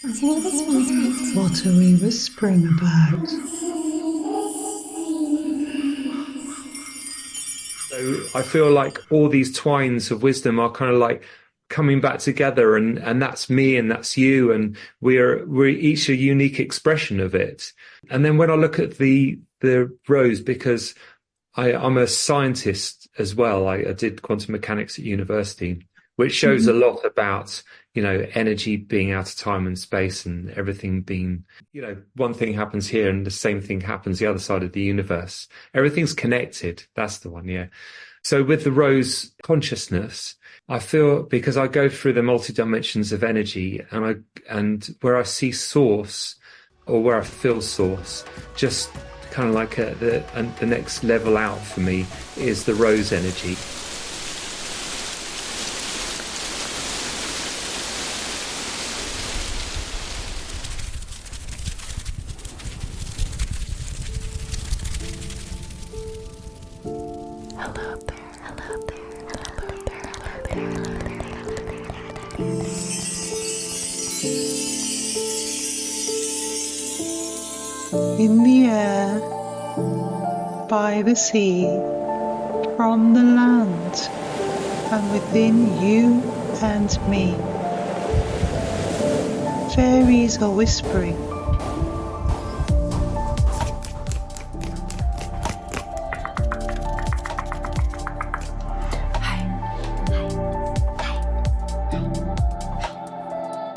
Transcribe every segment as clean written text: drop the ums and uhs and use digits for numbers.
What are we whispering about? So I feel like all these twines of wisdom are kind of like coming back together, and that's me and that's you, and we're each a unique expression of it. And then when I look at the rose, because I'm a scientist as well. I did quantum mechanics at university, which shows a lot about, energy being out of time and space and everything being, one thing happens here and the same thing happens the other side of the universe. Everything's connected. That's the one. Yeah. So with the rose consciousness, I feel, because I go through the multi dimensions of energy, and where I see source or where I feel source, just kind of like the next level out for me is the rose energy. In the air, by the sea, from the land, and within you and me. Fairies are whispering.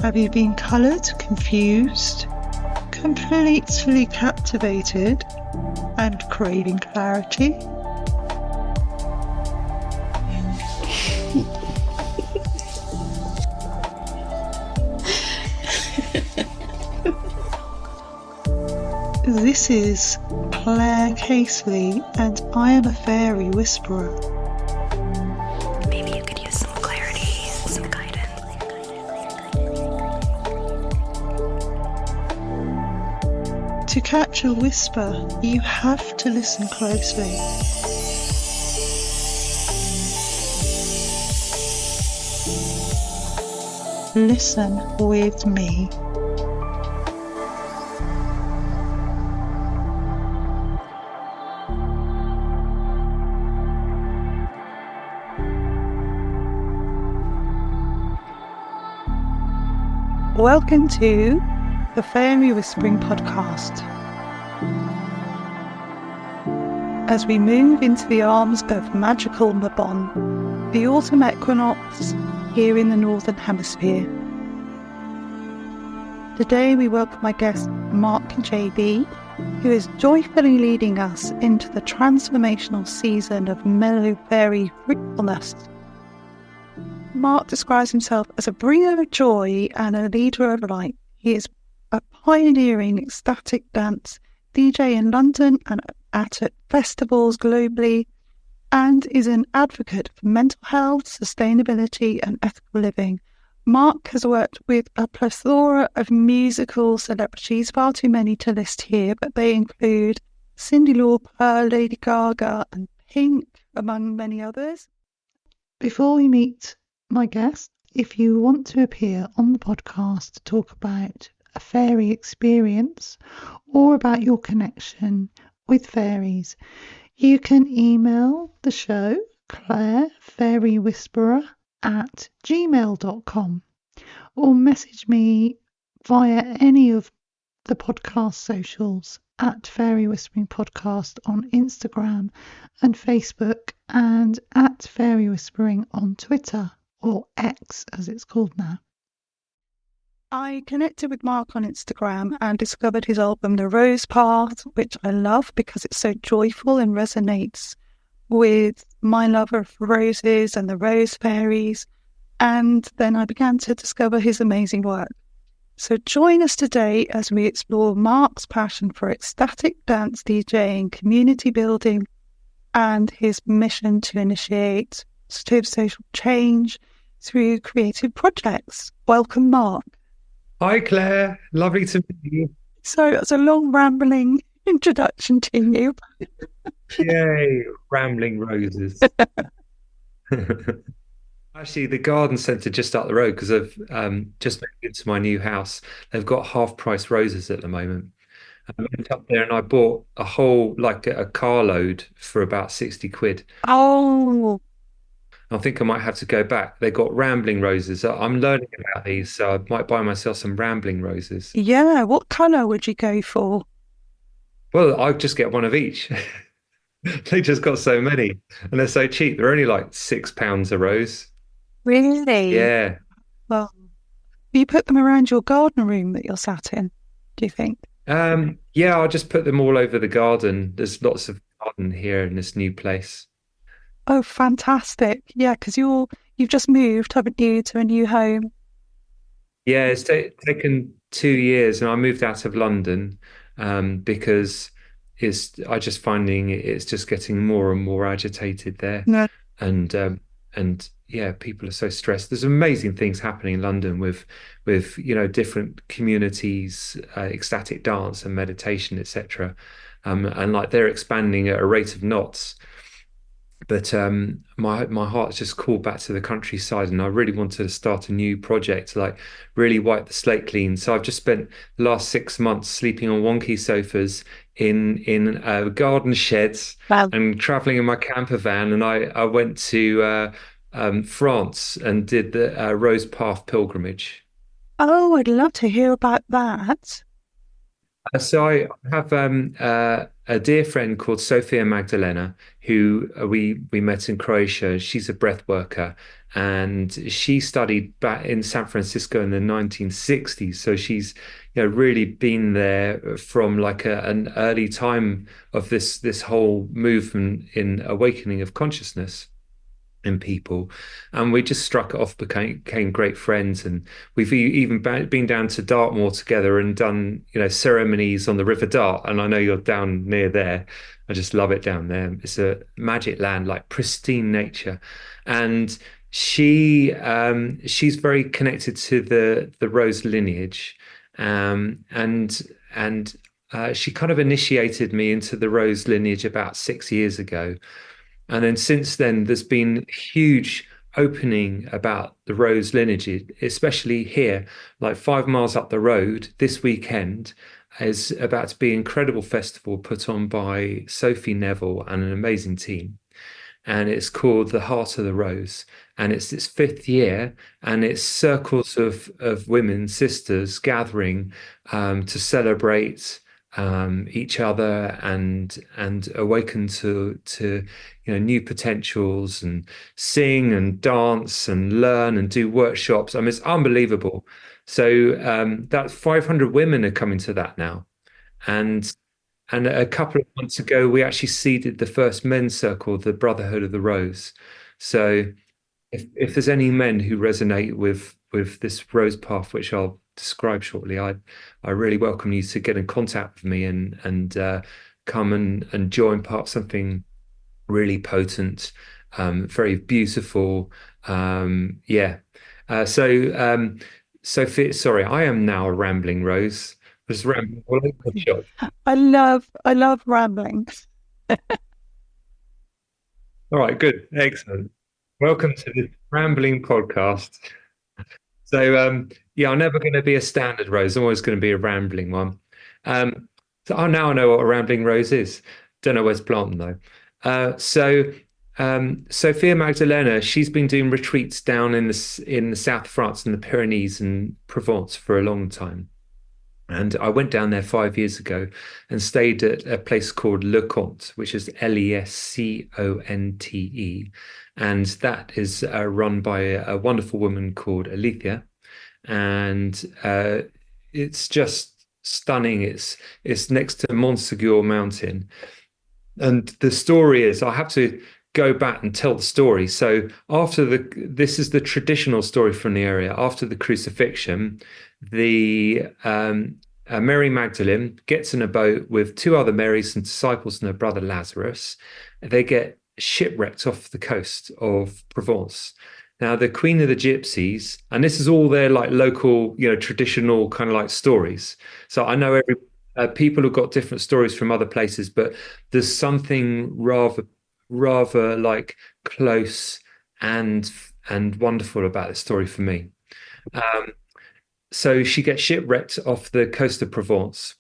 Have you been coloured, confused, completely captivated, and craving clarity? This is Claire Casely, and I am a fairy whisperer. Maybe you could use some clarity, some guidance. To catch a whisper, you have to listen closely. Listen with me. Welcome to the Fairy Whispering Podcast. As we move into the arms of magical Mabon, the autumn equinox here in the Northern Hemisphere. Today we welcome my guest Marc JB, who is joyfully leading us into the transformational season of mellow fairy fruitfulness. Marc describes himself as a bringer of joy and a leader of light. He is a pioneering ecstatic dance DJ in London and at festivals globally, and is an advocate for mental health, sustainability and ethical living. Marc has worked with a plethora of musical celebrities, far too many to list here, but they include Cyndi Lauper, Lady Gaga and Pink, among many others. Before we meet my guest, if you want to appear on the podcast to talk about a fairy experience or about your connection with fairies, you can email the show clairefairywhisperer@gmail.com or message me via any of the podcast socials at Fairy Whispering Podcast on Instagram and Facebook, and at Fairy Whispering on Twitter, or X as it's called now. I connected with Marc on Instagram and discovered his album The Rose Path, which I love because it's so joyful and resonates with my love of roses and the rose fairies. And then I began to discover his amazing work. So join us today as we explore Marc's passion for ecstatic dance DJing, community building, and his mission to initiate positive social change through creative projects. Welcome, Marc. Hi, Claire. Lovely to meet you. So that's a long rambling introduction to you. Yay, rambling roses. Actually, the garden centre just up the road, because I've just moved into my new house. They've got half price roses at the moment. I went up there and I bought a whole, like a carload for about 60 quid. Oh, I think I might have to go back. They got rambling roses. I'm learning about these, so I might buy myself some rambling roses. yeah. What colour would you go for? Well, I'll just get one of each. They just got so many and they're so cheap. They're only like £6 a rose. Really? Yeah. Well, you put them around your garden room that you're sat in, do you think? Yeah, I'll just put them all over the garden. There's lots of garden here in this new place. Oh, fantastic. Yeah, because you've just moved, haven't you, to a new home? Yeah, it's taken 2 years, and I moved out of London because it's I just finding it's just getting more and more agitated there, No. and yeah, people are so stressed. There's amazing things happening in London with different communities, ecstatic dance and meditation, etc. And like they're expanding at a rate of knots. But my heart's just called back to the countryside, and I really wanted to start a new project to like really wipe the slate clean. So I've just spent the last 6 months sleeping on wonky sofas in garden sheds Well, and traveling in my camper van. And I went to France and did the Rose Path pilgrimage. oh, I'd love to hear about that. So I have a dear friend called Sophia Magdalena, who we met in Croatia. She's a breath worker, and she studied back in San Francisco in the 1960s. So she's really been there from like an early time of this whole movement in awakening of consciousness in people, and we just struck it off, became great friends, and we've even been down to Dartmoor together and done ceremonies on the River Dart. And I know you're down near there. I just love it down there. It's a magic land, like pristine nature. And she's very connected to the Rose lineage, and she kind of initiated me into the Rose lineage about 6 years ago. And then since then, there's been huge opening about the Rose lineage, especially here, like 5 miles up the road. This weekend is about to be an incredible festival put on by Sophie Neville and an amazing team. And it's called The Heart of the Rose. And it's its fifth year, and it's circles of women, sisters gathering to celebrate each other and awaken to new potentials, and sing and dance and learn and do workshops. I mean, it's unbelievable. So that's 500 women are coming to that now, and a couple of months ago we actually seeded the first men's circle, the Brotherhood of the Rose. So if there's any men who resonate with this rose path, which I'll describe shortly, I really welcome you to get in contact with me and come and join part of something really potent, very beautiful. Yeah. Sophie, sorry, I am now a rambling rose. Just rambling all over the shop. I love rambling. All right, good, excellent. Welcome to the Rambling Podcast. So yeah, I'm never going to be a standard rose. I'm always going to be a rambling one. Now I know what a rambling rose is. Don't know where to plant them though. Sophia Magdalena, she's been doing retreats down in the south of France, in the Pyrenees and Provence for a long time. And I went down there 5 years ago and stayed at a place called Le Conte, which is Lesconte. And that is run by a wonderful woman called Alethea. And it's just stunning. It's next to Montsegur Mountain. And the story is, I have to go back and tell the story. So this is the traditional story from the area. After the crucifixion, the Mary Magdalene gets in a boat with two other Marys and disciples and her brother Lazarus. They get shipwrecked off the coast of Provence. Now, the Queen of the Gypsies, and this is all their like local, traditional kind of like stories. So I know people have got different stories from other places, but there's something rather like close and and wonderful about this story for me. So she gets shipwrecked off the coast of Provence.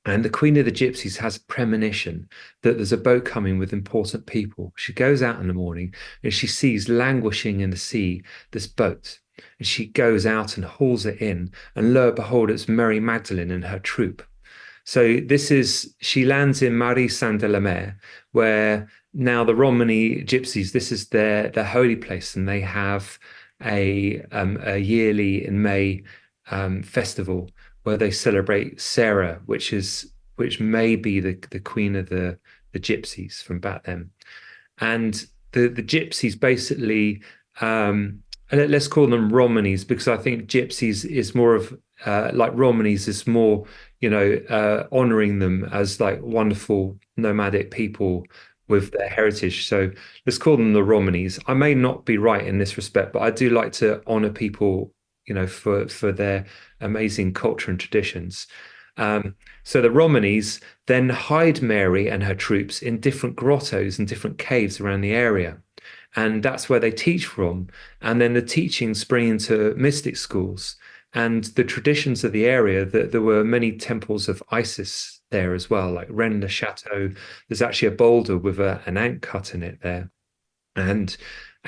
And the Queen of the Gypsies has a premonition that there's a boat coming with important people. She goes out in the morning and she sees languishing in the sea this boat. And she goes out and hauls it in. And lo and behold, it's Mary Magdalene and her troop. So she lands in Marie-Saint-de-la-Mer, where now the Romany Gypsies, this is their holy place. And they have a yearly in May festival where they celebrate Sarah, which may be the queen of the gypsies from back then. And the gypsies basically, let's call them Romanies, because I think gypsies is more of like Romanies is more, honoring them as like wonderful nomadic people with their heritage. So let's call them the Romanies. I may not be right in this respect, but I do like to honor people, for their amazing culture and traditions. So the Romanies then hide Mary and her troops in different grottos and different caves around the area. And that's where they teach from. And then the teachings spring into mystic schools and the traditions of the area. That there were many temples of Isis there as well, like Rennes-le-Château. There's actually a boulder with an ant cut in it there. And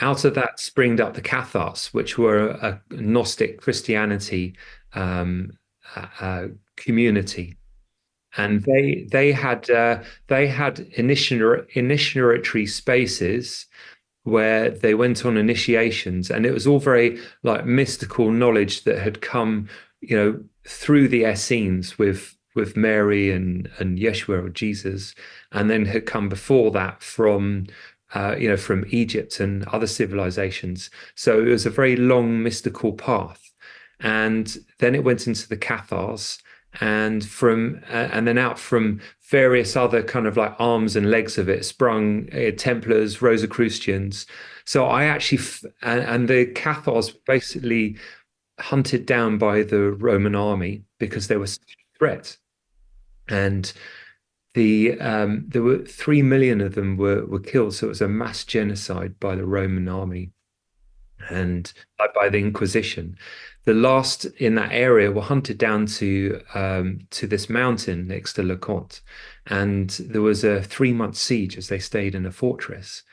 out of that springed up the Cathars, which were a Gnostic Christianity community, and they had initiatory spaces where they went on initiations, and it was all very like mystical knowledge that had come, through the Essenes with Mary and Yeshua or Jesus, and then had come before that from Egypt and other civilizations. So it was a very long mystical path. And then it went into the Cathars, and then out from various other kind of like arms and legs of it sprung Templars, Rosicrucians. So I actually, and the Cathars basically hunted down by the Roman army because they were such a threat. And there were 3 million of them were killed. So it was a mass genocide by the Roman army and by the Inquisition. The last in that area were hunted down to this mountain next to Leconte, and there was a 3-month siege as they stayed in a fortress.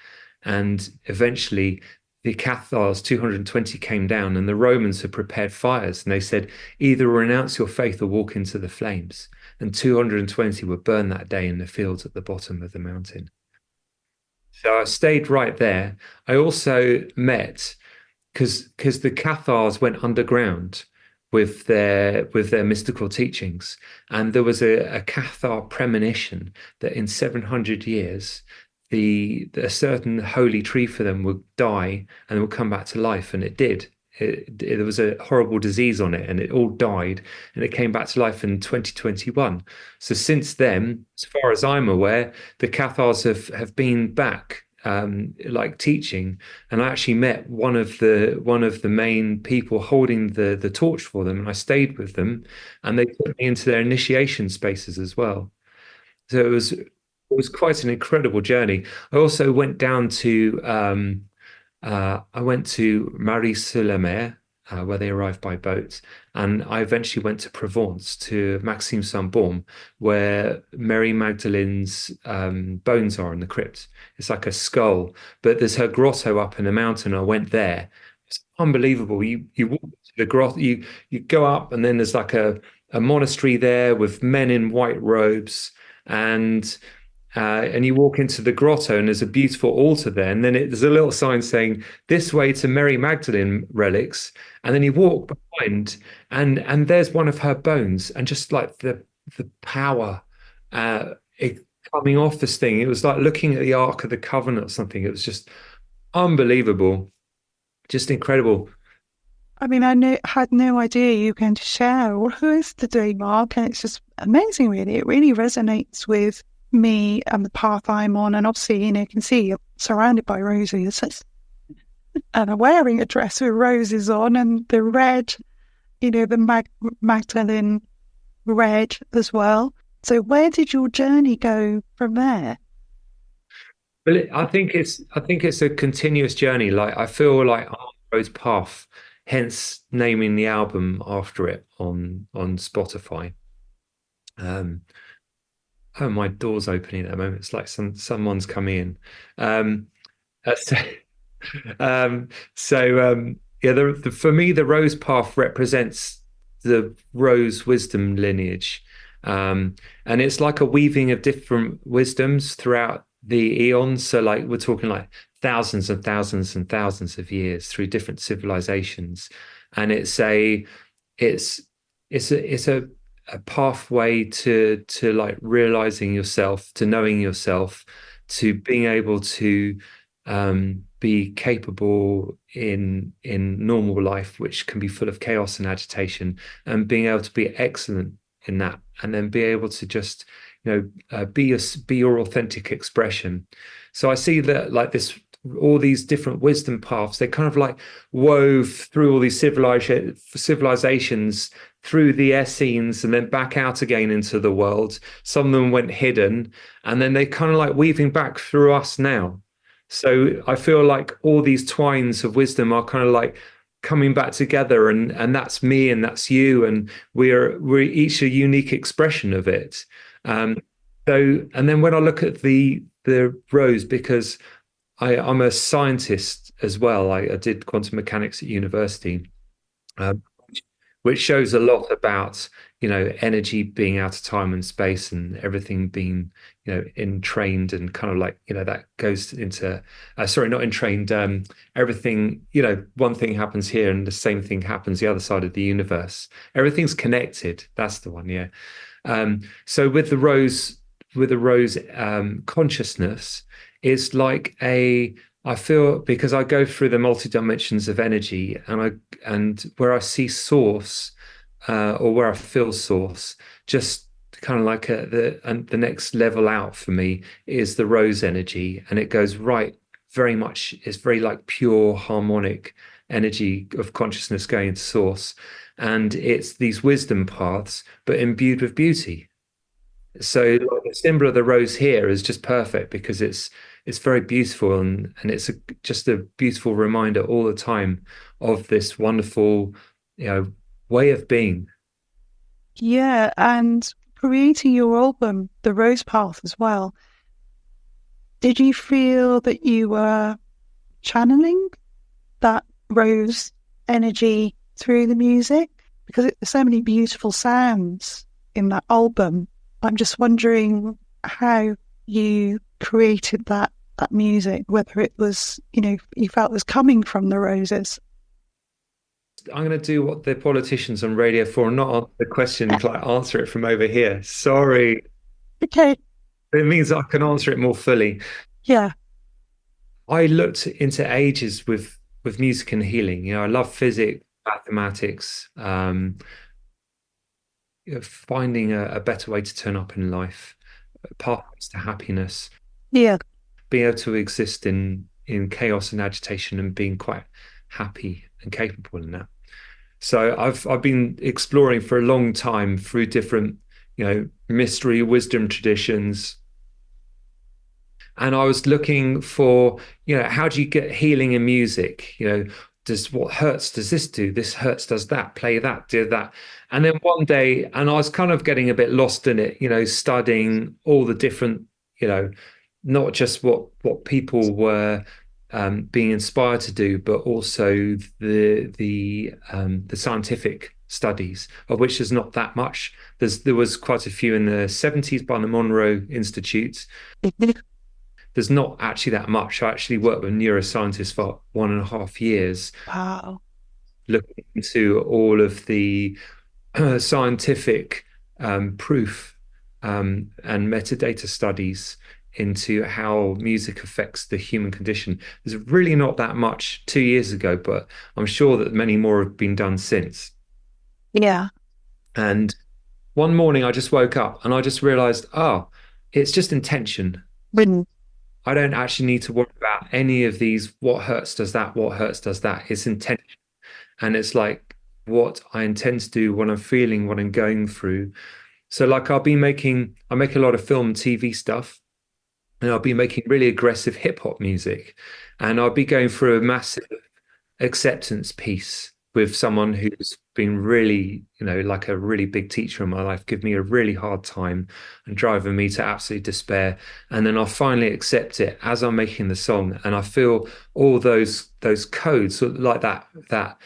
And eventually the Cathars, 220, came down, and the Romans had prepared fires, and they said, either renounce your faith or walk into the flames. And 220 were burned that day in the fields at the bottom of the mountain. So I stayed right there. I also met, because the Cathars went underground with their mystical teachings, and there was a Cathar premonition that in 700 years a certain holy tree for them would die and would come back to life, and it did. There was a horrible disease on it, and it all died, and it came back to life in 2021. So since then, as far as I'm aware, the Cathars have been back, like teaching, and I actually met one of the main people holding the torch for them, and I stayed with them, and they put me into their initiation spaces as well. So it was quite an incredible journey. I also went down to I went to Marie-sur-la-Mer, where they arrived by boat, and I eventually went to Provence, to Maxime Saint-Baume, where Mary Magdalene's bones are in the crypt. It's like a skull, but there's her grotto up in the mountain. I went there. It's unbelievable. You walk to the grotto, you go up, and then there's like a monastery there with men in white robes, and you walk into the grotto, and there's a beautiful altar there, and then there's a little sign saying "This way to Mary Magdalene relics," and then you walk behind, and there's one of her bones, and just like the power coming off this thing, it was like looking at the Ark of the Covenant or something. It was just unbelievable, just incredible. I mean, had no idea you were going to share all of this today, Mark, and it's just amazing, really. It really resonates with me and the path I'm on, and obviously, you can see you're surrounded by roses, and I'm wearing a dress with roses on, and the red, the Magdalene red as well. So where did your journey go from there? But I think it's a continuous journey. Like I feel like I'm on Rose Path, hence naming the album after it on Spotify. Um, oh, my door's opening at the moment. It's like someone's coming in. Um, so, um, yeah, for me, the Rose Path represents the Rose wisdom lineage, and it's like a weaving of different wisdoms throughout the eons. So, like we're talking like thousands and thousands and thousands of years through different civilizations, and it's it's a pathway to like realizing yourself, to knowing yourself, to being able to be capable in normal life, which can be full of chaos and agitation, and being able to be excellent in that, and then be able to just be your authentic expression. So I see that like this, all these different wisdom paths, they kind of like wove through all these civilizations, through the Essenes, and then back out again into the world. Some of them went hidden, and then they kind of like weaving back through us now. So I feel like all these twines of wisdom are kind of like coming back together, and that's me and that's you, and we're each a unique expression of it. Um, and then when I look at the rose, because I'm a scientist as well. I did quantum mechanics at university, um, which shows a lot about energy being out of time and space, and everything being entrained, and kind of like that goes into sorry, not entrained. Everything, one thing happens here and the same thing happens the other side of the universe. Everything's connected. That's the one. Yeah. So with the rose consciousness, it's like I feel, because I go through the multi dimensions of energy, and where I see source, or where I feel source, just kind of like the next level out for me is the rose energy, and it goes right very much. It's very like pure harmonic energy of consciousness going to source, and it's these wisdom paths, but imbued with beauty. So like, the symbol of the rose here is just perfect because it's very beautiful, and it's just a beautiful reminder all the time of this wonderful, way of being. Yeah, and creating your album, The Rose Path, as well. Did you feel that you were channeling that rose energy through the music? Because there's so many beautiful sounds in that album. I'm just wondering how you created that music, whether it was, you felt was coming from the roses. I'm going to do what the politicians on Radio 4, not answer the question, like answer it from over here. Sorry. Okay. It means I can answer it more fully. Yeah. I looked into ages with music and healing. I love physics, mathematics, finding a better way to turn up in life, pathways to happiness, Yeah. being able to exist in chaos and agitation, and being quite happy and capable in that. So I've been exploring for a long time through different, mystery wisdom traditions. And I was looking for, how do you get healing in music? Does what hurts, does this do? This hurts, does that, play that, do that. And then one day, and I was kind of getting a bit lost in it, studying all the different, not just what people were being inspired to do, but also the scientific studies, of which there's not that much. There was quite a few in the 70s by the Monroe Institute. There's not actually that much. I actually worked with neuroscientists for 1.5 years, Wow. looking into all of the scientific proof and metadata studies into how music affects the human condition. There's really not that much 2 years ago, but I'm sure that many more have been done since. Yeah. And one morning I just woke up and I just realized, it's just intention. When I don't actually need to worry about any of these. What hurts does that, what hurts does that. It's intention. And it's like what I intend to do, what I'm feeling, what I'm going through. So like I make a lot of film and TV stuff. and I'll be making really aggressive hip hop music, and I'll be going through a massive acceptance piece with someone who's been really, like a really big teacher in my life, give me a really hard time and driving me to absolute despair. And then I'll finally accept it as I'm making the song. And I feel all those codes, sort of like that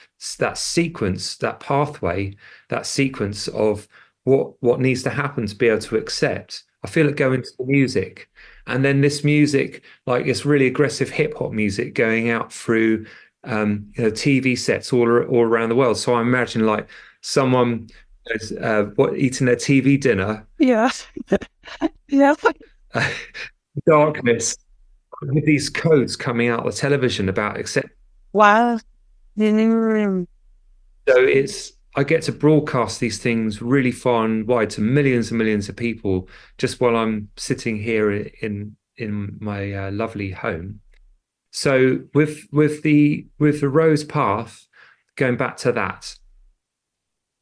sequence, that pathway, that sequence of what needs to happen to be able to accept. I feel it go into the music. And then this music, like this really aggressive hip hop music going out through TV sets all around the world. So I imagine like someone is, eating their TV dinner, Yeah. Yeah. darkness, with these codes coming out of the television about accept. Wow. So I get to broadcast these things really far and wide to millions and millions of people just while I'm sitting here in my lovely home. So with the Rose Path, going back to that,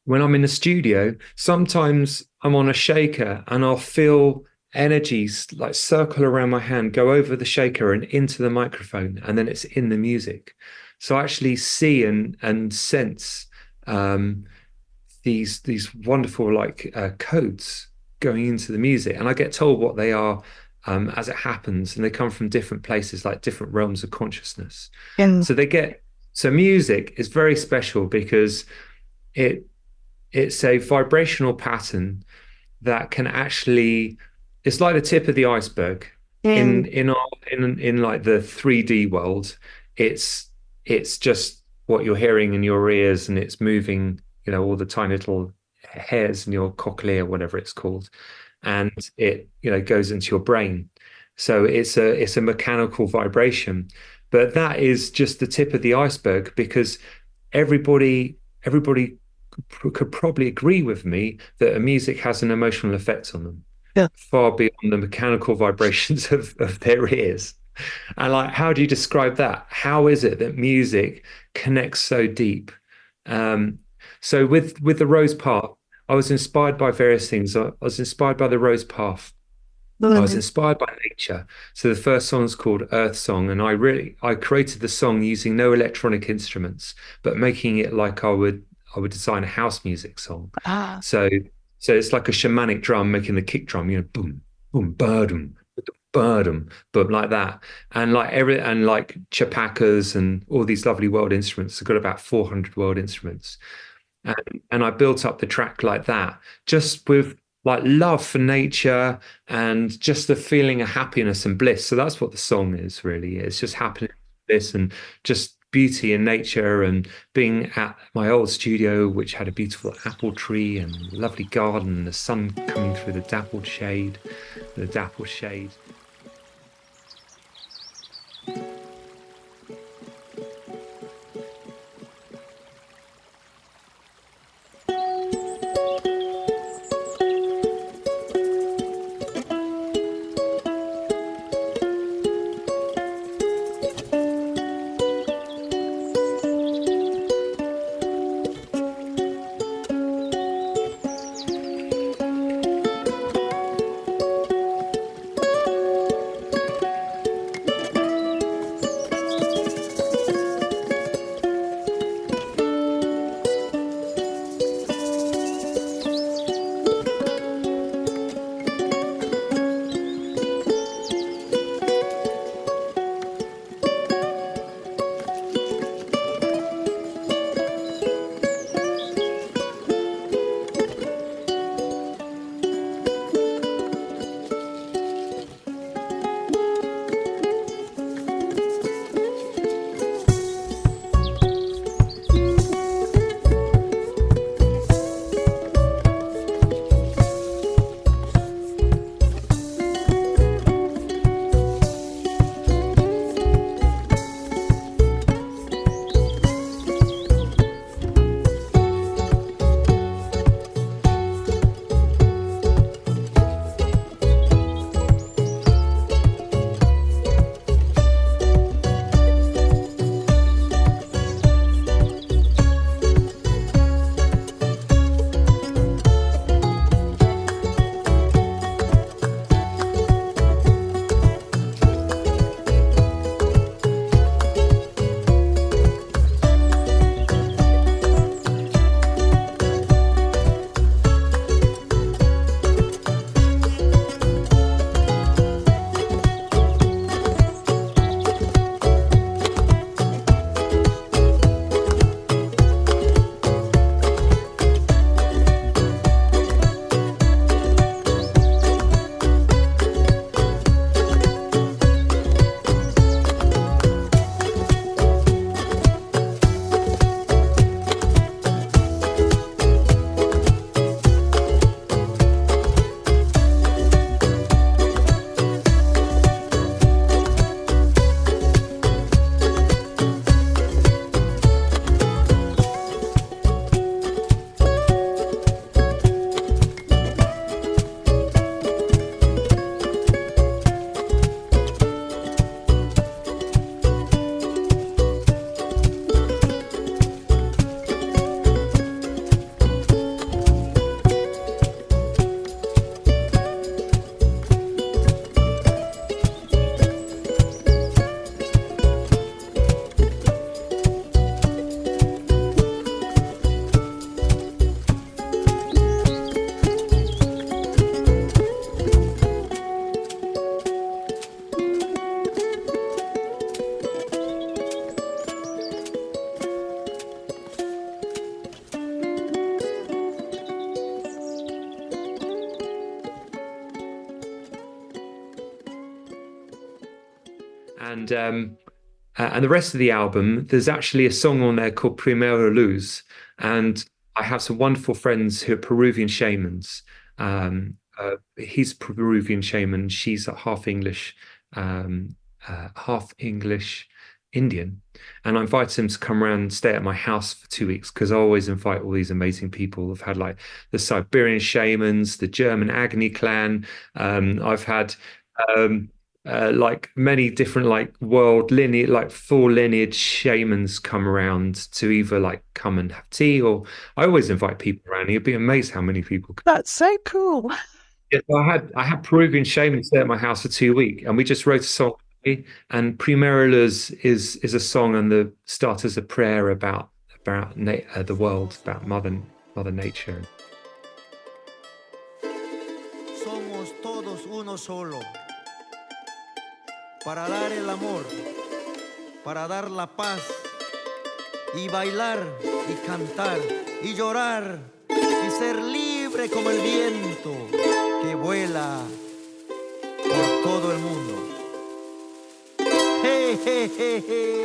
when I'm in the studio, sometimes I'm on a shaker and I'll feel energies like circle around my hand, go over the shaker and into the microphone, and then it's in the music. So I actually see and sense these wonderful codes going into the music, and I get told what they are as it happens, and they come from different places, like different realms of consciousness. And So music is very special because it's a vibrational pattern that can actually, it's like the tip of the iceberg. In like the 3D world, it's just what you're hearing in your ears, and it's moving, all the tiny little hairs in your cochlea, whatever it's called, and it goes into your brain. So it's a mechanical vibration, but that is just the tip of the iceberg, because everybody could probably agree with me that music has an emotional effect on them, yeah. far beyond the mechanical vibrations of their ears. And like, how do you describe that? How is it that music connects so deep? So with the Rose Path, I was inspired by various things. I was inspired by the Rose Path. I was inspired by nature. So the first song is called Earth Song, and I created the song using no electronic instruments, but making it like I would design a house music song. So it's like a shamanic drum making the kick drum, boom, boom, birdum, birdum, boom, like that. And like chapakas and all these lovely world instruments. I've got about 400 world instruments. And I built up the track like that, just with like love for nature and just the feeling of happiness and bliss. So that's what the song is, really. It's just happiness, bliss, and just beauty in nature, and being at my old studio, which had a beautiful apple tree and lovely garden, and the sun coming through the dappled shade. and the rest of the album, there's actually a song on there called Primera Luz. And I have some wonderful friends who are Peruvian shamans. He's a Peruvian shaman. She's half English Indian. And I invited him to come around and stay at my house for 2 weeks, because I always invite all these amazing people. I've had like the Siberian shamans, the German Agni clan. I've had like many different like world lineage, like full lineage shamans come around to either like come and have tea, or I always invite people around. You'd be amazed how many people come. That's so cool. Yeah, so I had Peruvian shamans stay at my house for 2 weeks, and we just wrote a song. And Primera Luz is a song and the start as a prayer about the world, about Mother Nature. Somos todos uno solo. Para dar el amor, para dar la paz, y bailar, y cantar, y llorar, y ser libre como el viento que vuela por todo el mundo. Hey, hey, hey, hey.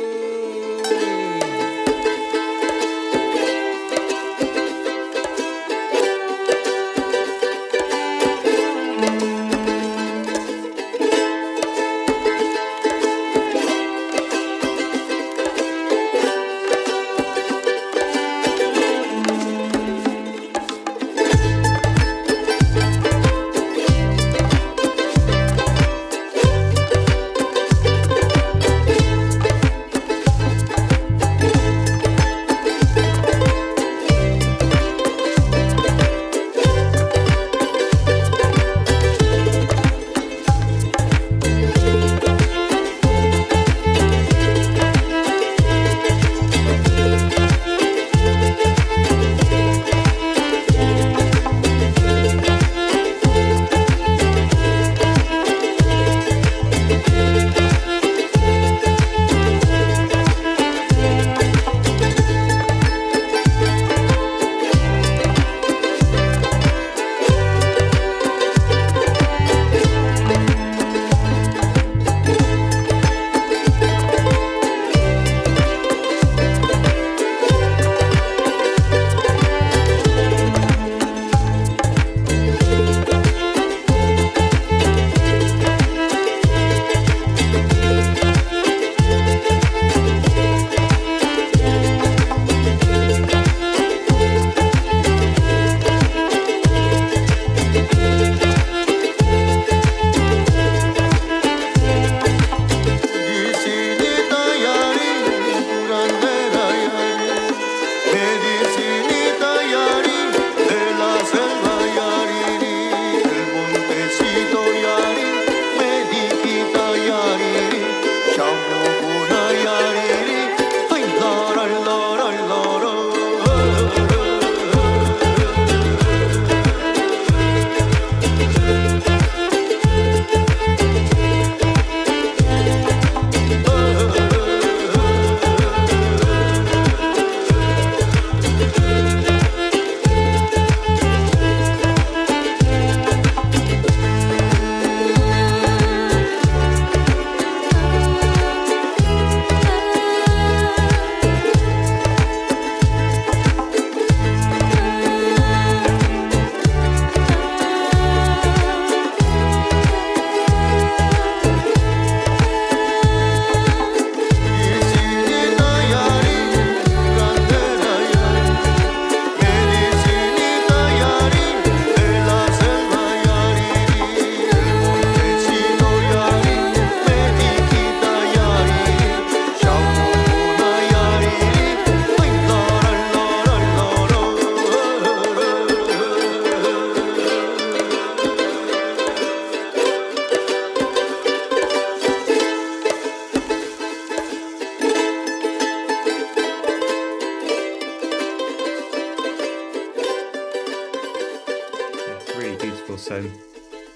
So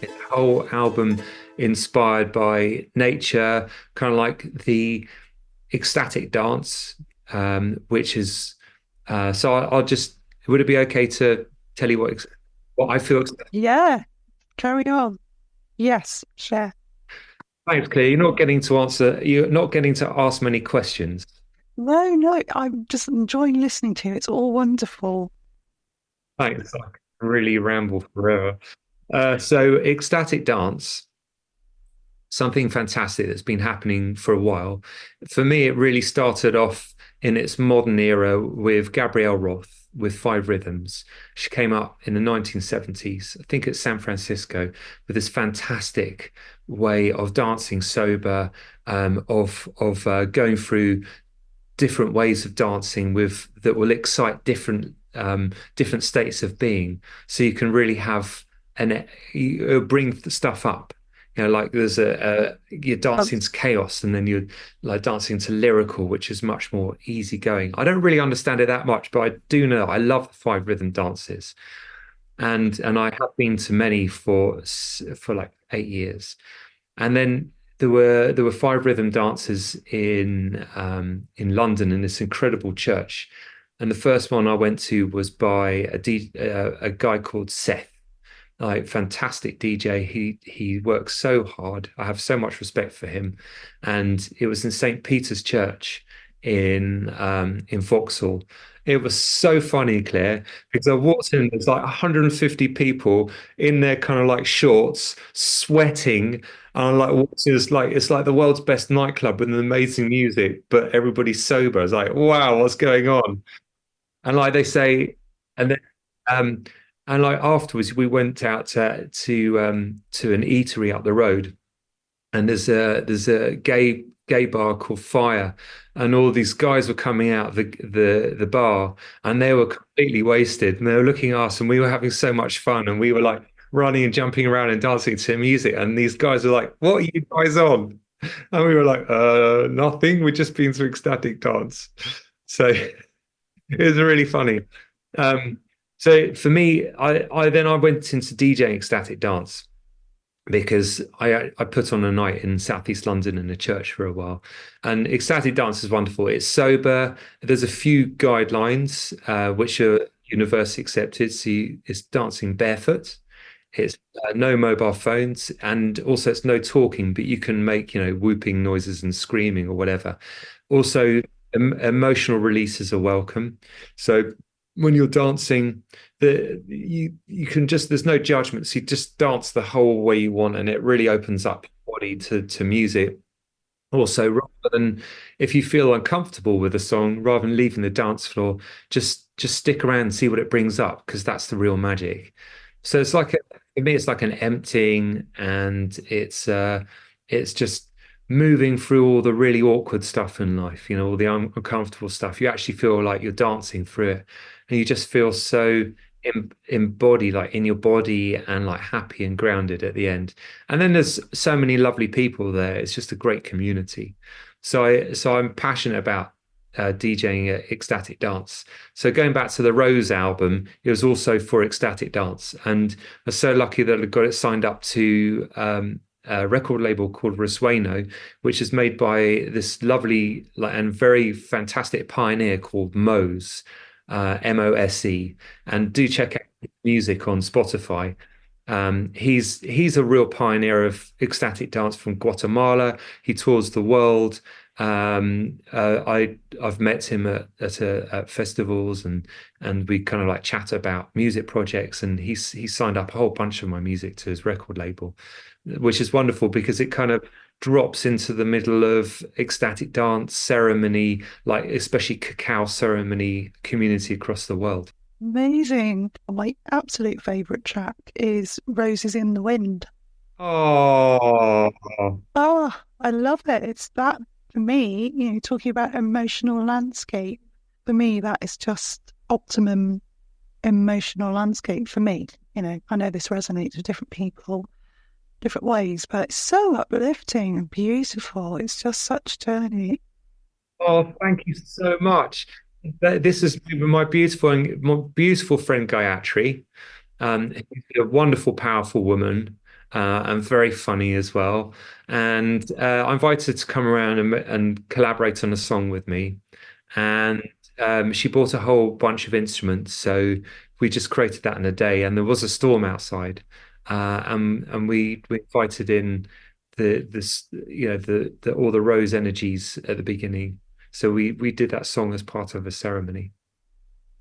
it's a whole album inspired by nature, kind of like the ecstatic dance, which is so I'll just, would it be okay to tell you what I feel? Yeah, carry on. Yes, share. Thanks, Claire. You're not getting to ask many questions. No, no, I'm just enjoying listening to you. It's all wonderful. Thanks. I can really ramble forever. So ecstatic dance, something fantastic that's been happening for a while. For me, it really started off in its modern era with Gabrielle Roth with Five Rhythms. She came up in the 1970s, I think at San Francisco, with this fantastic way of dancing sober, of going through different ways of dancing with that will excite different states of being. So you can really have you bring the stuff up. Like there's you're dancing to chaos, and then you're like dancing to lyrical, which is much more easygoing. I don't really understand it that much, but I do know I love the five rhythm dances, and I have been to many for like 8 years. And then there were five rhythm dancers in London in this incredible church. And the first one I went to was by a guy called Seth, like fantastic DJ. He works so hard. I have so much respect for him. And it was in St. Peter's Church in Vauxhall. It was so funny, Claire, because I walked in, there's like 150 people in their kind of like shorts, sweating. And I'm like, it's like the world's best nightclub with amazing music, but everybody's sober. It's like, wow, what's going on? And like they say, and then um and like afterwards we went out to an eatery up the road, and there's a gay bar called Fire, and all these guys were coming out the bar, and they were completely wasted, and they were looking at us, and we were having so much fun, and we were like running and jumping around and dancing to music, and these guys were like, "What are you guys on?" And we were like, nothing. We've just been through ecstatic dance." So it was really funny. Um, so for me, I went into DJing ecstatic dance because I put on a night in Southeast London in a church for a while, and ecstatic dance is wonderful. It's sober. There's a few guidelines which are universally accepted. So it's dancing barefoot. It's no mobile phones, and also it's no talking, but you can make whooping noises and screaming or whatever. Also, emotional releases are welcome. So when you're dancing, you can just there's no judgments. You just dance the whole way you want, and it really opens up your body to music. Also, rather than if you feel uncomfortable with a song, rather than leaving the dance floor, just stick around and see what it brings up, because that's the real magic. So it's like for me, it's like an emptying, and it's just moving through all the really awkward stuff in life, all the uncomfortable stuff. You actually feel like you're dancing through it, and you just feel so embodied, like in your body, and like happy and grounded at the end. And then there's so many lovely people there. It's just a great community. So I'm passionate about DJing ecstatic dance. So going back to the Rose album, it was also for ecstatic dance, and I was so lucky that I got it signed up to a record label called Rosweno, which is made by this lovely and very fantastic pioneer called Mose, Mose. And do check out his music on Spotify. He's a real pioneer of ecstatic dance from Guatemala. He tours the world. I've met him at festivals, and we kind of like chat about music projects, and he's signed up a whole bunch of my music to his record label, which is wonderful because it kind of drops into the middle of ecstatic dance ceremony, like especially cacao ceremony community across the world. Amazing. My absolute favourite track is Roses in the Wind. Oh, Oh, I love it. It's that, for me, talking about emotional landscape, for me, that is just optimum emotional landscape for me. I know this resonates with different people, different ways, but it's so uplifting and beautiful. It's just such a journey. oh, thank you so much. This is my beautiful friend Gayatri. She's a wonderful, powerful woman, and very funny as well. And I invited her to come around and collaborate on a song with me. And she bought a whole bunch of instruments, so we just created that in a day. And there was a storm outside, and we invited in the all the rose energies at the beginning. So we did that song as part of a ceremony.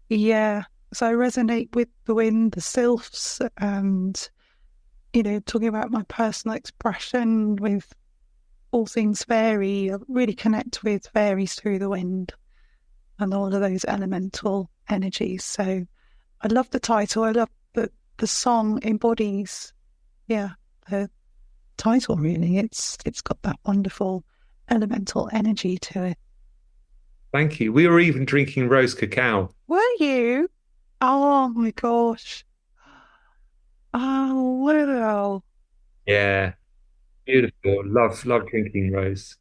Yeah. So I resonate with the wind, the sylphs, and, talking about my personal expression with all things fairy. I really connect with fairies through the wind and all of those elemental energies. So I love the title. I love that the song embodies, the title really. It's got that wonderful elemental energy to it. Thank you. We were even drinking rose cacao. Were you? Oh my gosh. Oh wow. Yeah, beautiful. Love drinking rose.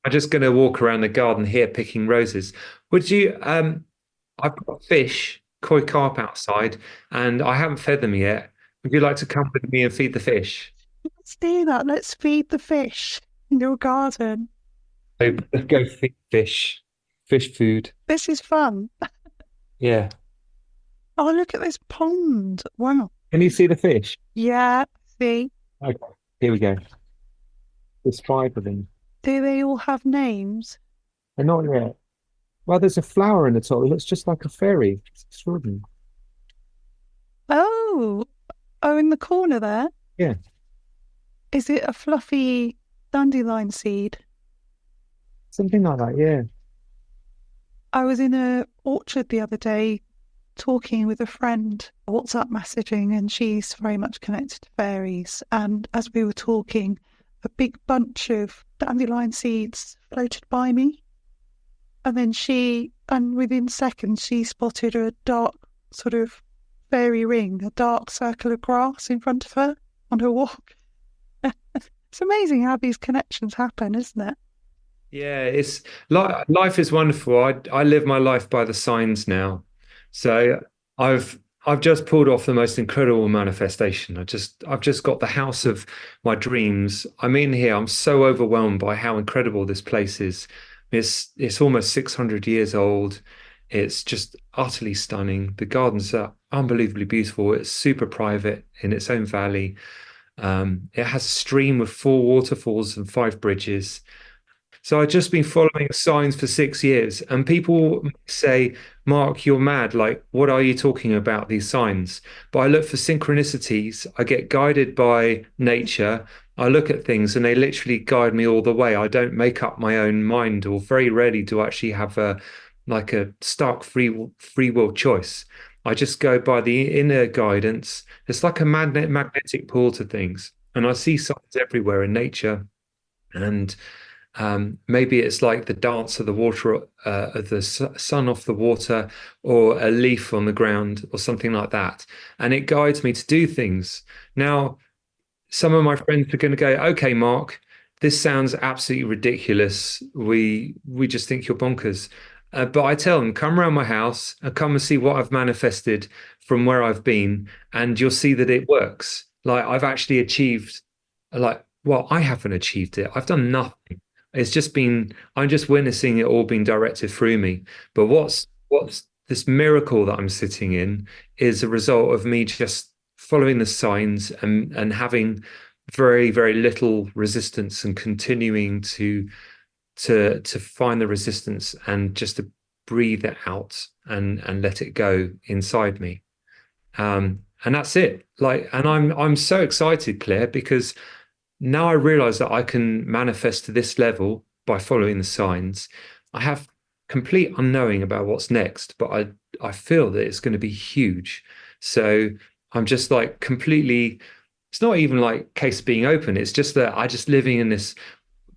I'm just going to walk around the garden here picking roses. Would you? I've got fish, koi carp outside, and I haven't fed them yet. Would you like to come with me and feed the fish? Let's do that. Let's feed the fish in your garden. So let's go feed fish food. This is fun. Yeah. Oh, look at this pond. Wow. Can you see the fish? Yeah, see? Okay, here we go. There's 5 of them. Do they all have names? They're not yet. Well, there's a flower in the top. It looks just like a fairy. It's extraordinary. Oh, in the corner there. Yeah. Is it a fluffy dandelion seed? Something like that, yeah. I was in a orchard the other day talking with a friend, WhatsApp messaging, and she's very much connected to fairies. And as we were talking, a big bunch of dandelion seeds floated by me. And then within seconds, she spotted a dark sort of fairy ring, a dark circle of grass in front of her on her walk. It's amazing how these connections happen, isn't it? Yeah, it's life is wonderful. I live my life by the signs now. So I've just pulled off the most incredible manifestation. I've just got the house of my dreams. I'm in here. I'm so overwhelmed by how incredible this place is. It's almost 600 years old. It's just utterly stunning. The gardens are unbelievably beautiful. It's super private in its own valley. It has a stream with 4 waterfalls and 5 bridges. So I've just been following signs for 6 years, and people say, Mark, you're mad. Like, what are you talking about, these signs? But I look for synchronicities. I get guided by nature. I look at things and they literally guide me all the way. I don't make up my own mind, or very rarely do I actually have a stark free will choice. I just go by the inner guidance. It's like a magnetic pull to things. And I see signs everywhere in nature. And maybe it's like the dance of the water, of the sun off the water, or a leaf on the ground, or something like that. And it guides me to do things. Now, some of my friends are going to go, okay, Mark, this sounds absolutely ridiculous. We just think you're bonkers. But I tell them, come around my house and come and see what I've manifested from where I've been, and you'll see that it works. Like, I've actually achieved, I haven't achieved it. I've done nothing. It's just I'm just witnessing it all being directed through me. But what's this miracle that I'm sitting in is a result of me just following the signs and having very, very little resistance, and continuing to find the resistance and just to breathe it out and let it go inside me. And that's it. And I'm so excited, Claire, because now I realize that I can manifest to this level by following the signs. I have complete unknowing about what's next, but I feel that it's going to be huge. So I'm just completely, it's not even like case of being open. It's just that I just living in this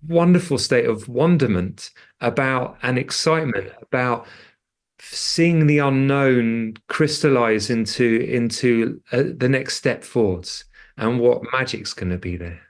wonderful state of wonderment about, and excitement about seeing the unknown crystallize into the next step forwards, and what magic's going to be there.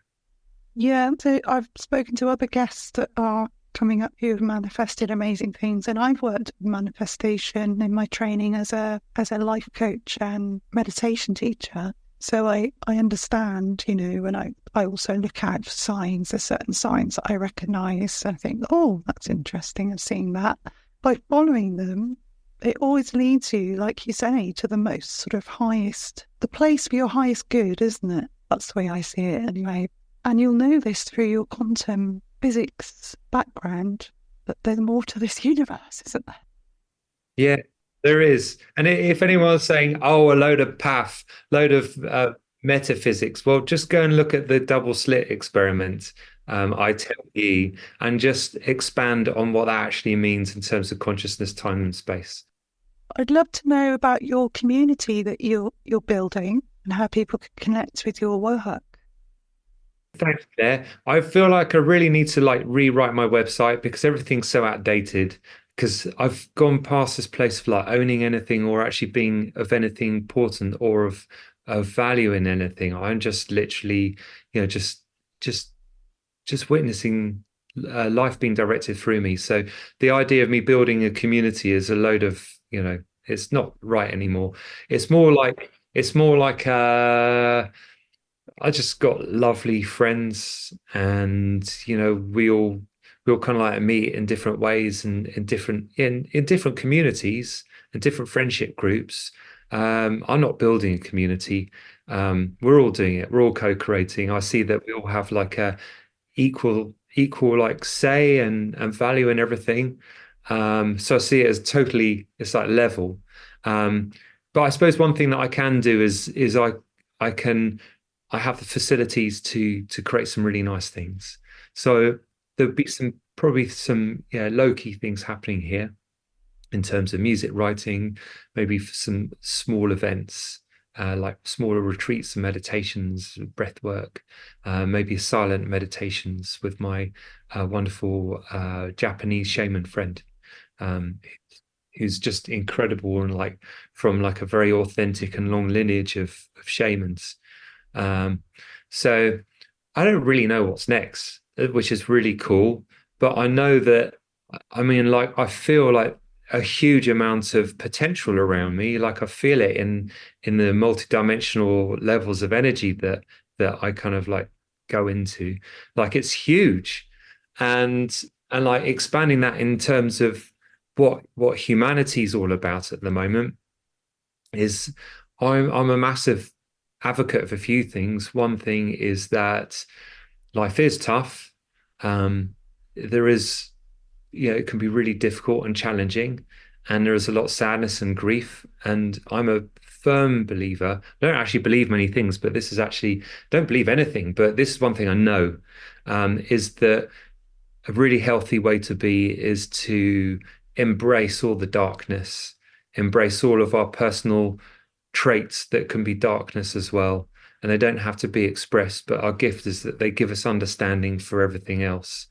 Yeah, so I've spoken to other guests that are coming up who have manifested amazing things, and I've worked with manifestation in my training as a life coach and meditation teacher. So I understand, and I also look out for signs. There's certain signs that I recognise and think, oh, that's interesting, I'm seeing that. By following them, it always leads you, like you say, to the most sort of highest, the place for your highest good, isn't it? That's the way I see it anyway. and you'll know this through your quantum physics background, that there's more to this universe, isn't there? Yeah, there is. And if anyone's saying, oh, a load of metaphysics, well, just go and look at the double slit experiment, I tell you, and just expand on what that actually means in terms of consciousness, time, and space. I'd love to know about your community that you're building and how people can connect with your work. Thanks, Claire. I feel like I really need to rewrite my website because everything's so outdated. Because I've gone past this place of owning anything or actually being of anything important or of value in anything. I'm just literally, just witnessing life being directed through me. So the idea of me building a community is a load of, it's not right anymore. It's more like I just got lovely friends, and we'll kind of meet in different ways and in different communities and different friendship groups. I'm not building a community. We're all doing it. We're all co-creating. I see that we all have a equal say and value in everything. So I see it as totally, it's level. But I suppose one thing that I can do is I have the facilities to create some really nice things. So there'll be probably some low-key things happening here in terms of music writing, maybe some small events, like smaller retreats and meditations, breath work, maybe silent meditations with my wonderful Japanese shaman friend, who's just incredible and from a very authentic and long lineage of shamans. So I don't really know what's next, which is really cool. But I know that, I feel a huge amount of potential around me. I feel it in the multidimensional levels of energy that I kind of go into. It's huge, and expanding that in terms of what humanity's all about at the moment is I'm a massive advocate of a few things. One thing is that life is tough. There is, it can be really difficult and challenging, and there is a lot of sadness and grief. And I'm a firm believer. I don't actually believe many things, but this is actually, don't believe anything, but this is one thing I know, is that a really healthy way to be is to embrace all the darkness, embrace all of our personal traits that can be darkness as well. And they don't have to be expressed, but our gift is that they give us understanding for everything else.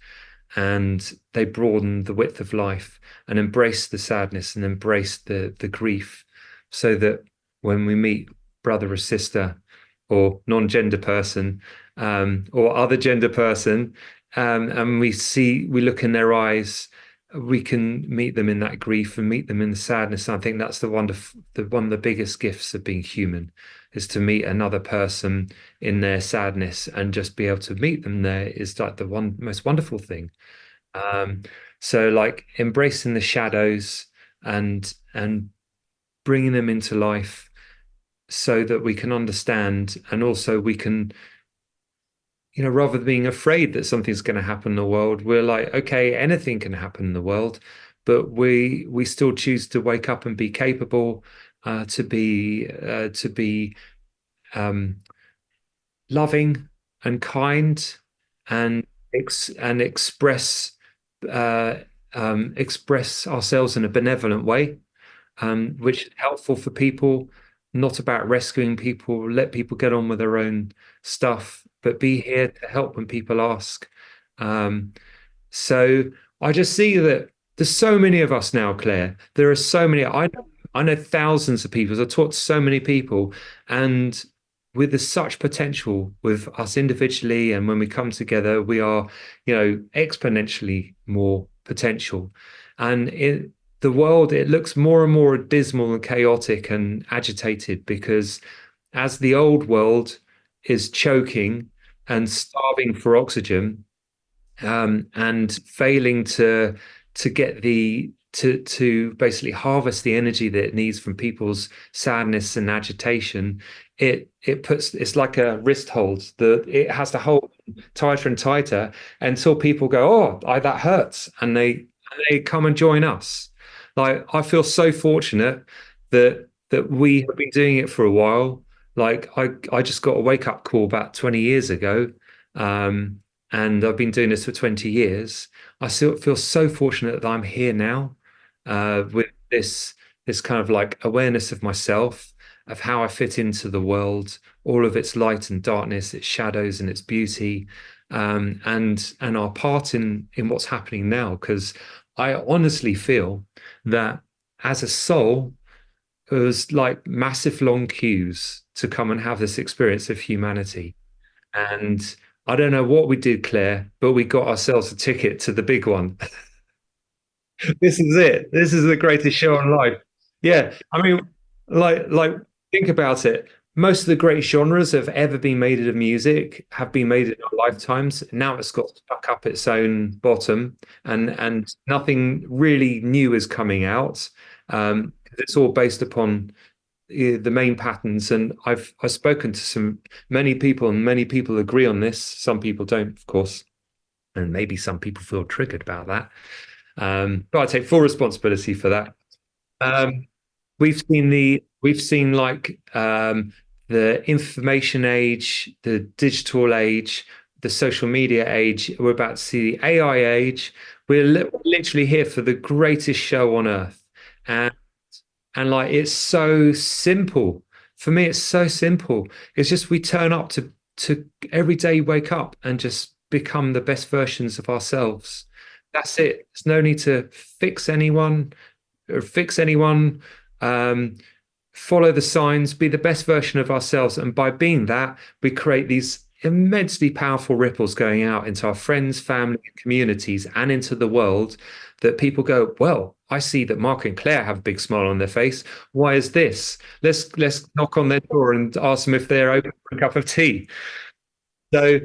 And they broaden the width of life, and embrace the sadness and embrace the grief, so that when we meet brother or sister or non-gender person, or other gender person, and we look in their eyes, we can meet them in that grief and meet them in the sadness. And I think that's one of the biggest gifts of being human, is to meet another person in their sadness, and just be able to meet them there is the most wonderful thing. So embracing the shadows and bringing them into life, so that we can understand, and also we can, rather than being afraid that something's going to happen in the world, we're okay, anything can happen in the world, but we still choose to wake up and be capable, to be loving and kind, and express ourselves in a benevolent way, which is helpful for people. Not about rescuing people. Let people get on with their own stuff, but be here to help when people ask. So I just see that there's so many of us now, Claire. There are so many. I know thousands of people. I've talked to so many people, and with such potential with us individually, and when we come together, we are, exponentially more potential. And the world, it looks more and more dismal and chaotic and agitated, because as the old world is choking and starving for oxygen, and failing to to basically harvest the energy that it needs from people's sadness and agitation, it's like a wrist hold. It has to hold tighter and tighter until people go, oh, that hurts, and they come and join us. Like, I feel so fortunate that we have been doing it for a while. Like, I just got a wake up call about 20 years ago, and I've been doing this for 20 years. I still feel so fortunate that I'm here now, with this kind of like awareness of myself, of how I fit into the world, all of its light and darkness, its shadows and its beauty, and our part in what's happening now. Because I honestly feel that as a soul, it was like massive long queues to come and have this experience of humanity. And I don't know what we did, Claire, but we got ourselves a ticket to the big one. This is it. This is the greatest show on life. Yeah. I mean, like think about it. Most of the great genres have ever been made of music have been made in our lifetimes. Now it's got stuck up its own bottom, and nothing really new is coming out. It's all based upon the main patterns. And I've spoken to many people, and many people agree on this. Some people don't, of course, and maybe some people feel triggered about that. But I take full responsibility for that. We've seen like the information age, the digital age, the social media age. We're about to see the AI age. We're literally here for the greatest show on earth, and like, it's so simple. For me, it's so simple. It's just we turn up to every day, wake up and just become the best versions of ourselves. That's it. There's no need to fix anyone or fix anyone. Follow the signs, be the best version of ourselves. And by being that, we create these immensely powerful ripples going out into our friends, family, communities, and into the world, that people go, well, I see that Marc and Claire have a big smile on their face. Why is this? Let's knock on their door and ask them if they're open for a cup of tea. So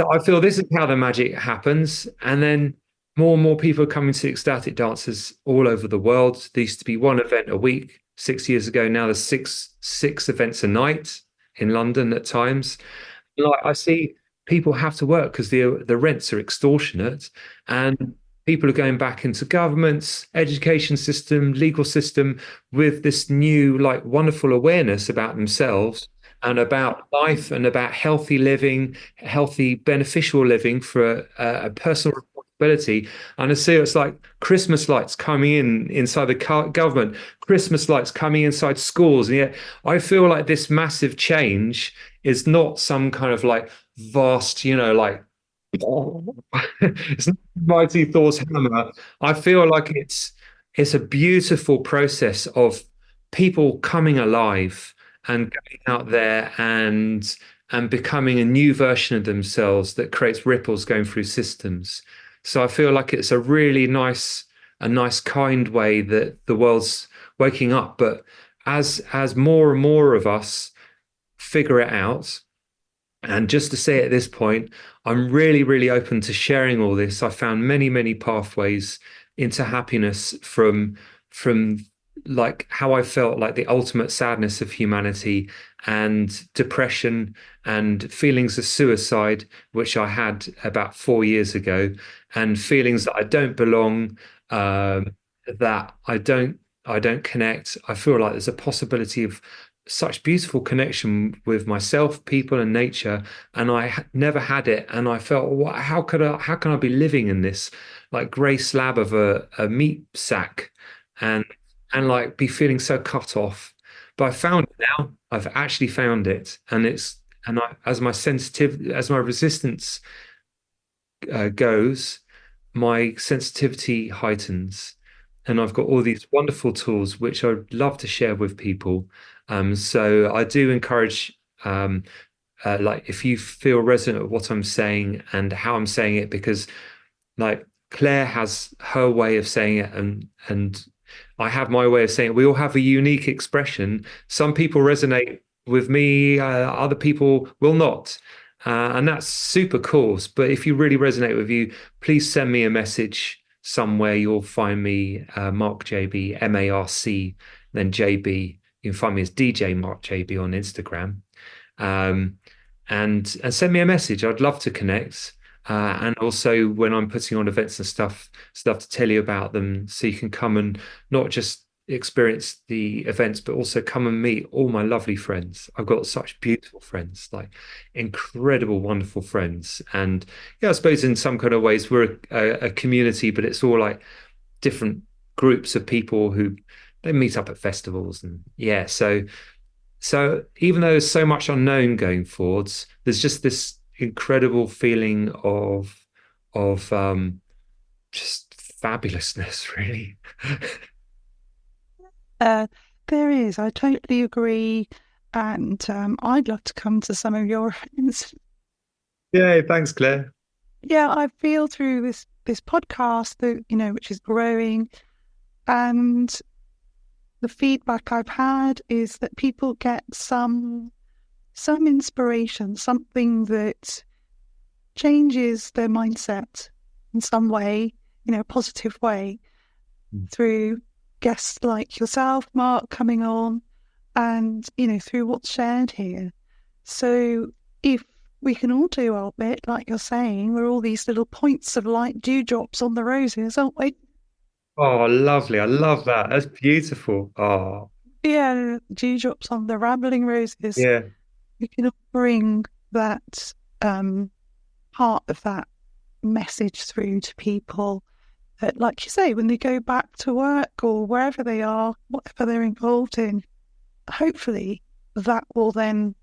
I feel this is how the magic happens. And then more and more people are coming to ecstatic dances all over the world. There used to be one event a week 6 years ago. Now there's six events a night in London at times. Like, I see people have to work because the rents are extortionate, and people are going back into governments, education system, legal system, with this new, like, wonderful awareness about themselves and about life and about healthy living, healthy, beneficial living for a personal responsibility. And I see it's like Christmas lights coming inside the government, Christmas lights coming inside schools. And yet I feel like this massive change is not some kind of like vast, like, it's not mighty Thor's hammer. I feel like it's a beautiful process of people coming alive and going out there and becoming a new version of themselves that creates ripples going through systems. So I feel like it's a really nice, kind way that the world's waking up. But as more and more of us figure it out, and just to say at this point, I'm really, really open to sharing all this. I found many, many pathways into happiness from like how I felt like the ultimate sadness of humanity, and depression and feelings of suicide, which I had about 4 years ago, and feelings that I don't belong, that I don't connect. I feel like there's a possibility of such beautiful connection with myself, people, and nature, and I never had it. And I felt, how can I be living in this like grey slab of a meat sack, and like be feeling so cut off? But I found it now. I've actually found it, and as my resistance goes, my sensitivity heightens, and I've got all these wonderful tools which I'd love to share with people. So I do encourage, like, if you feel resonant with what I'm saying and how I'm saying it, because like Claire has her way of saying it, and I have my way of saying it. We all have a unique expression. Some people resonate with me, other people will not. And that's super cool. But if you really resonate with you, please send me a message somewhere, you'll find me, Marc JB, MARC, then JB. You can find me as DJ Marc JB on Instagram. And send me a message. I'd love to connect. And also when I'm putting on events and stuff to tell you about them, so you can come and not just experience the events, but also come and meet all my lovely friends. I've got such beautiful friends, like incredible, wonderful friends. And yeah, I suppose in some kind of ways we're a community, but it's all like different groups of people who they meet up at festivals. And yeah, so even though there's so much unknown going forwards, there's just this incredible feeling of just fabulousness, really. There is. I totally agree, and I'd love to come to some of your events. Yeah, thanks, Claire. Yeah, I feel through this podcast that, which is growing, and the feedback I've had is that people get some inspiration, something that changes their mindset in some way, a positive way, through guests like yourself, Marc, coming on, and, through what's shared here. So if we can all do our bit, like you're saying, we're all these little points of light, dewdrops on the roses, aren't we? Oh, lovely. I love that. That's beautiful. Oh, Yeah, dewdrops on the rambling roses. yeah. We can all bring that part of that message through to people that, like you say, when they go back to work or wherever they are, whatever they're involved in, hopefully that will then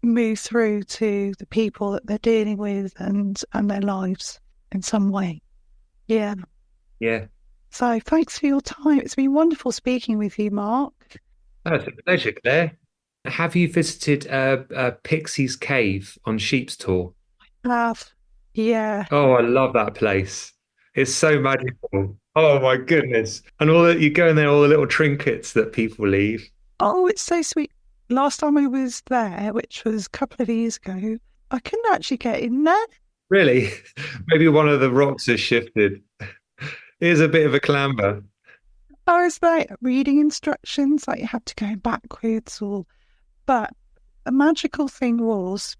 move through to the people that they're dealing with and their lives in some way. Yeah. Yeah. So thanks for your time. It's been wonderful speaking with you, Marc. Oh, it's a pleasure, Claire. Have you visited Pixie's Cave on Sheep's Tour? Yeah. Oh, I love that place. It's so magical. Oh my goodness. And all that you go in there, all the little trinkets that people leave. Oh, it's so sweet. Last time I was there, which was a couple of years ago, I couldn't actually get in there. Really? Maybe one of the rocks has shifted. Here's a bit of a clamber. I was like reading instructions, like you had to go backwards but the magical thing was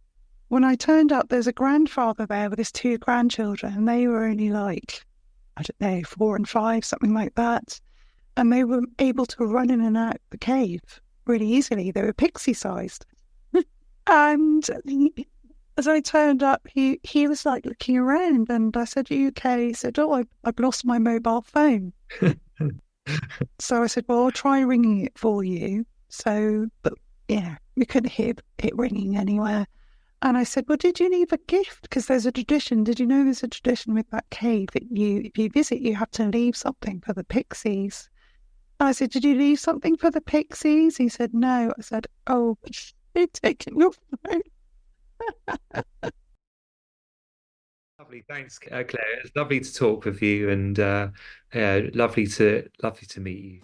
when I turned up, there's a grandfather there with his two grandchildren, and they were only like, I don't know, 4 and 5, something like that. And they were able to run in and out the cave really easily. They were pixie-sized. And as I turned up, he was like looking around, and I said, "Are you okay?" He said, "Oh, I've lost my mobile phone." So I said, "Well, I'll try ringing it for you." So, but yeah, we couldn't hear it ringing anywhere. And I said, "Well, did you leave a gift? Because there's a tradition. Did you know there's a tradition with that cave that if you visit, you have to leave something for the pixies?" And I said, "Did you leave something for the pixies?" He said, "No." I said, "Oh, they've taken your phone." Lovely, thanks, Claire. It's lovely to talk with you, and yeah, lovely to meet you.